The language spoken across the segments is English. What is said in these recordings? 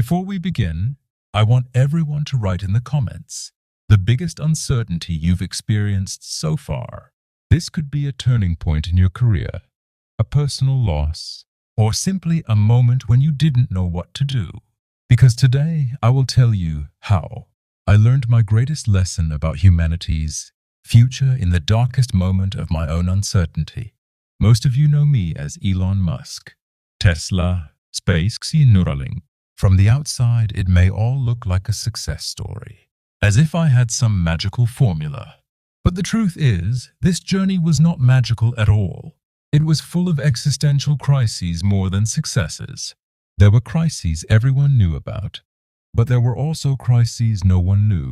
Before we begin, I want everyone to write in the comments the biggest uncertainty you've experienced so far. This could be a turning point in your career, a personal loss, or simply a moment when you didn't know what to do. Because today, I will tell you how I learned my greatest lesson about humanity's future in the darkest moment of my own uncertainty. Most of you know me as Elon Musk, Tesla, SpaceX, Neuralink. From the outside, it may all look like a success story, as if I had some magical formula. But the truth is, this journey was not magical at all. It was full of existential crises more than successes. There were crises everyone knew about, but there were also crises no one knew.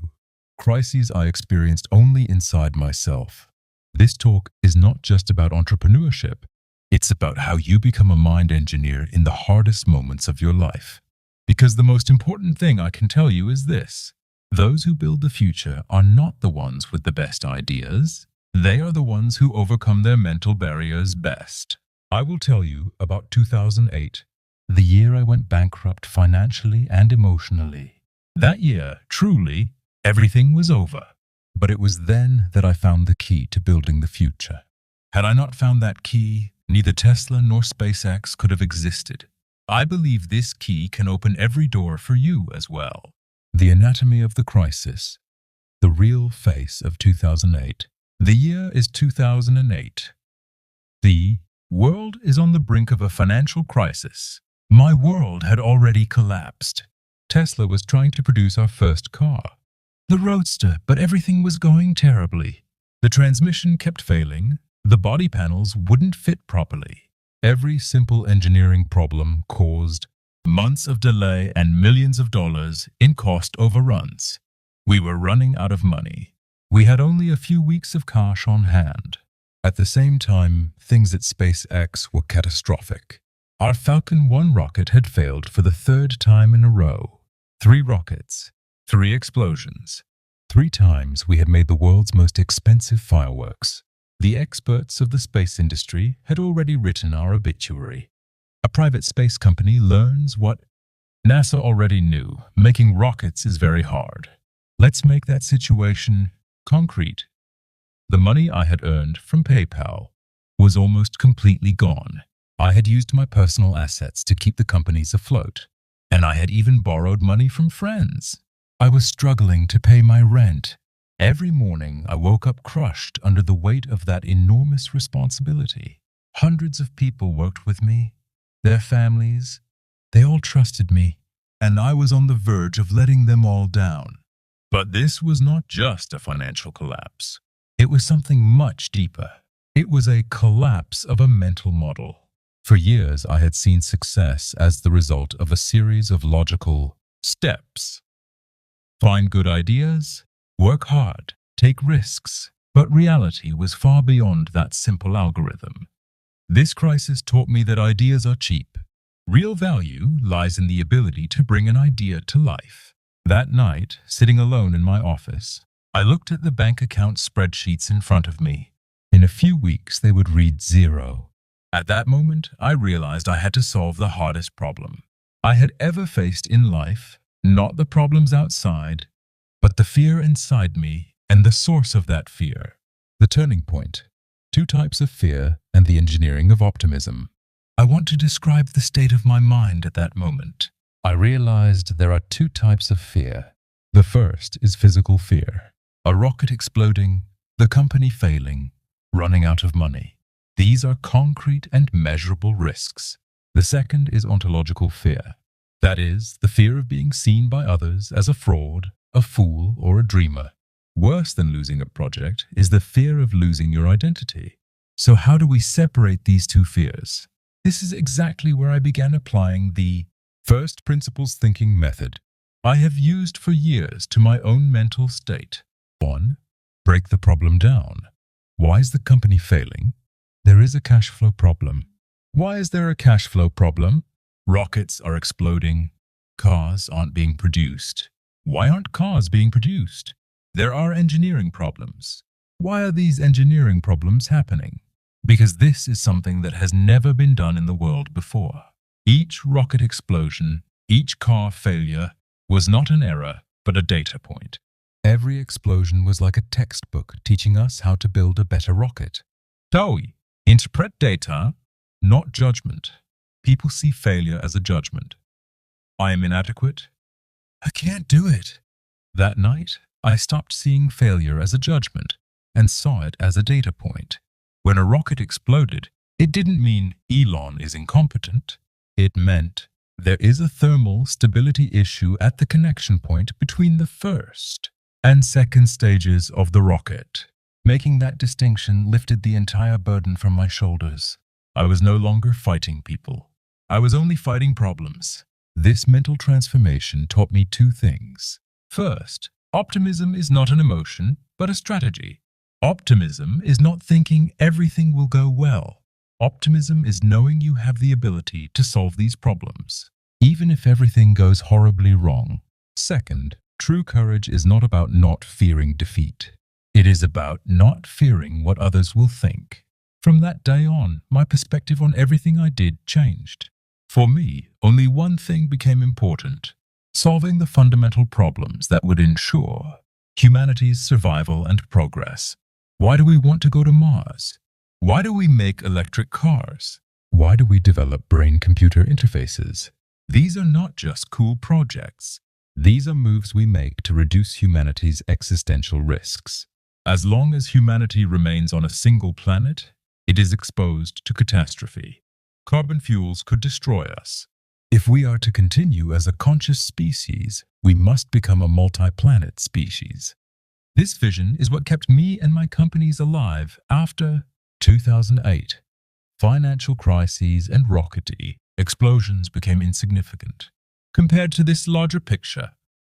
Crises I experienced only inside myself. This talk is not just about entrepreneurship. It's about how you become a mind engineer in the hardest moments of your life. Because the most important thing I can tell you is this: those who build the future are not the ones with the best ideas. They are the ones who overcome their mental barriers best. I will tell you about 2008, the year I went bankrupt financially and emotionally. That year, truly, everything was over. But it was then that I found the key to building the future. Had I not found that key, neither Tesla nor SpaceX could have existed. I believe this key can open every door for you as well. The anatomy of the crisis. The real face of 2008. The year is 2008. The world is on the brink of a financial crisis. My world had already collapsed. Tesla was trying to produce our first car, the Roadster, but everything was going terribly. The transmission kept failing. The body panels wouldn't fit properly. Every simple engineering problem caused months of delay and millions of dollars in cost overruns. We were running out of money. We had only a few weeks of cash on hand. At the same time, things at SpaceX were catastrophic. Our Falcon 1 rocket had failed for the third time in a row. 3 rockets, 3 explosions. 3 times we had made the world's most expensive fireworks. The experts of the space industry had already written our obituary. A private space company learns what NASA already knew: making rockets is very hard. Let's make that situation concrete. The money I had earned from PayPal was almost completely gone. I had used my personal assets to keep the companies afloat, and I had even borrowed money from friends. I was struggling to pay my rent. Every morning, I woke up crushed under the weight of that enormous responsibility. Hundreds of people worked with me, their families. They all trusted me, and I was on the verge of letting them all down. But this was not just a financial collapse. It was something much deeper. It was a collapse of a mental model. For years, I had seen success as the result of a series of logical steps. Find good ideas, work hard, take risks. But reality was far beyond that simple algorithm. This crisis taught me that ideas are cheap. Real value lies in the ability to bring an idea to life. That night, sitting alone in my office, I looked at the bank account spreadsheets in front of me. In a few weeks, they would read 0. At that moment, I realized I had to solve the hardest problem I had ever faced in life, not the problems outside, but the fear inside me and the source of that fear. The turning point. 2 types of fear and the engineering of optimism. I want to describe the state of my mind at that moment. I realized there are 2 types of fear. The first is physical fear. A rocket exploding, the company failing, running out of money. These are concrete and measurable risks. The second is ontological fear. That is, the fear of being seen by others as a fraud, a fool, or a dreamer. Worse than losing a project is the fear of losing your identity. So how do we separate these 2 fears? This is exactly where I began applying the first principles thinking method I have used for years to my own mental state. 1. Break the problem down. Why is the company failing? There is a cash flow problem. Why is there a cash flow problem? Rockets are exploding. Cars aren't being produced. Why aren't cars being produced? There are engineering problems. Why are these engineering problems happening? Because this is something that has never been done in the world before. Each rocket explosion, Each car failure was not an error, but a data point. Every explosion was like a textbook teaching us how to build a better rocket. Taoi, interpret data, not judgment. People see failure as a judgment. I am inadequate. I can't do it. That night, I stopped seeing failure as a judgment and saw it as a data point. When a rocket exploded, it didn't mean Elon is incompetent. It meant there is a thermal stability issue at the connection point between the first and second stages of the rocket. Making that distinction lifted the entire burden from my shoulders. I was no longer fighting people. I was only fighting problems. This mental transformation taught me two things. First, optimism is not an emotion, but a strategy. Optimism is not thinking everything will go well. Optimism is knowing you have the ability to solve these problems, even if everything goes horribly wrong. Second, true courage is not about not fearing defeat. It is about not fearing what others will think. From that day on, my perspective on everything I did changed. For me, only one thing became important: solving the fundamental problems that would ensure humanity's survival and progress. Why do we want to go to Mars? Why do we make electric cars? Why do we develop brain-computer interfaces? These are not just cool projects. These are moves we make to reduce humanity's existential risks. As long as humanity remains on a single planet, it is exposed to catastrophe. Carbon fuels could destroy us. If we are to continue as a conscious species, we must become a multi-planet species. This vision is what kept me and my companies alive after 2008. Financial crises and rockety explosions became insignificant compared to this larger picture,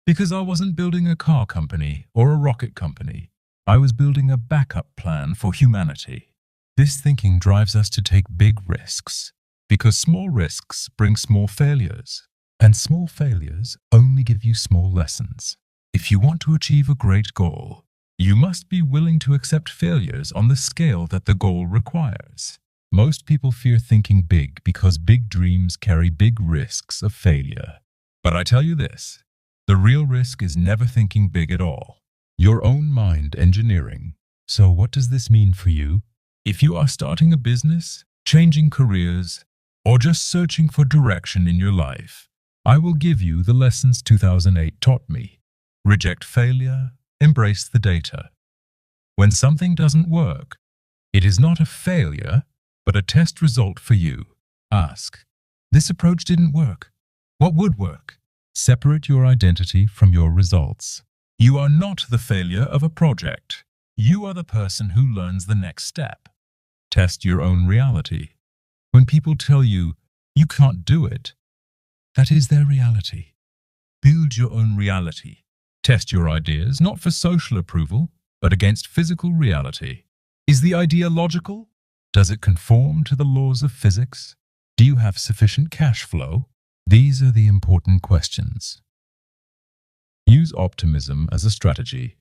because I wasn't building a car company or a rocket company. I was building a backup plan for humanity. This thinking drives us to take big risks, because small risks bring small failures, and small failures only give you small lessons. If you want to achieve a great goal, you must be willing to accept failures on the scale that the goal requires. Most people fear thinking big because big dreams carry big risks of failure. But I tell you this, the real risk is never thinking big at all. Your own mind engineering. So what does this mean for you? If you are starting a business, changing careers, or just searching for direction in your life, I will give you the lessons 2008 taught me. Reject failure, embrace the data. When something doesn't work, it is not a failure, but a test result for you. Ask, this approach didn't work. What would work? Separate your identity from your results. You are not the failure of a project. You are the person who learns the next step. Test your own reality. When people tell you, you can't do it, that is their reality. Build your own reality. Test your ideas not for social approval, but against physical reality. Is the idea logical? Does it conform to the laws of physics? Do you have sufficient cash flow? These are the important questions. Use optimism as a strategy.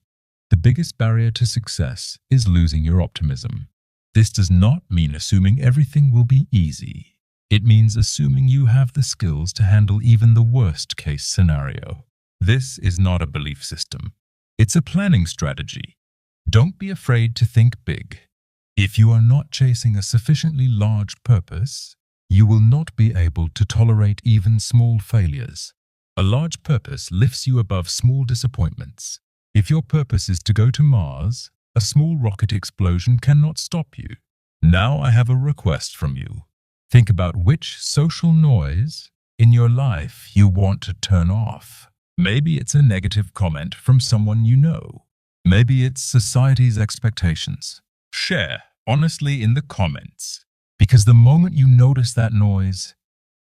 The biggest barrier to success is losing your optimism. This does not mean assuming everything will be easy. It means assuming you have the skills to handle even the worst-case scenario. This is not a belief system. It's a planning strategy. Don't be afraid to think big. If you are not chasing a sufficiently large purpose, you will not be able to tolerate even small failures. A large purpose lifts you above small disappointments. If your purpose is to go to Mars, a small rocket explosion cannot stop you. Now I have a request from you. Think about which social noise in your life you want to turn off. Maybe it's a negative comment from someone you know. Maybe it's society's expectations. Share honestly in the comments, because the moment you notice that noise,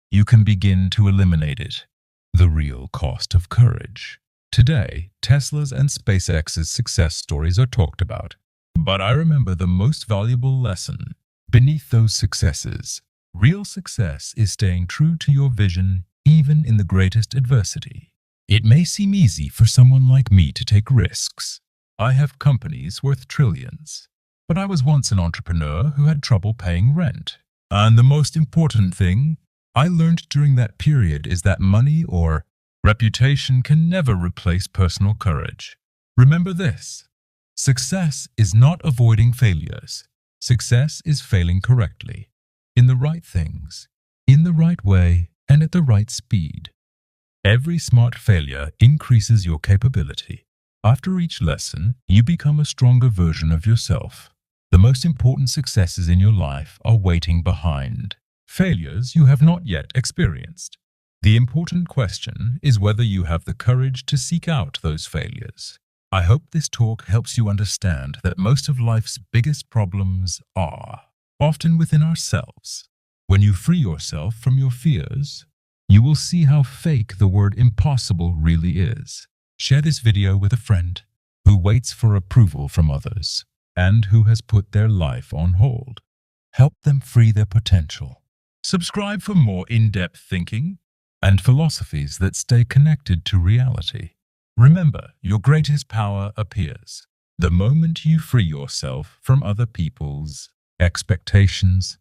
you can begin to eliminate it. The real cost of courage. Today, Tesla's and SpaceX's success stories are talked about. But I remember the most valuable lesson. Beneath those successes, real success is staying true to your vision even in the greatest adversity. It may seem easy for someone like me to take risks. I have companies worth trillions. But I was once an entrepreneur who had trouble paying rent. And the most important thing, I learned during that period is that money or reputation can never replace personal courage. Remember this: success is not avoiding failures. Success is failing correctly, in the right things, in the right way, and at the right speed. Every smart failure increases your capability. After each lesson, you become a stronger version of yourself. The most important successes in your life are waiting behind failures you have not yet experienced. The important question is whether you have the courage to seek out those failures. I hope this talk helps you understand that most of life's biggest problems are often within ourselves. When you free yourself from your fears, you will see how fake the word impossible really is. Share this video with a friend who waits for approval from others and who has put their life on hold. Help them free their potential. Subscribe for more in-depth thinking and philosophies that stay connected to reality. Remember, your greatest power appears the moment you free yourself from other people's expectations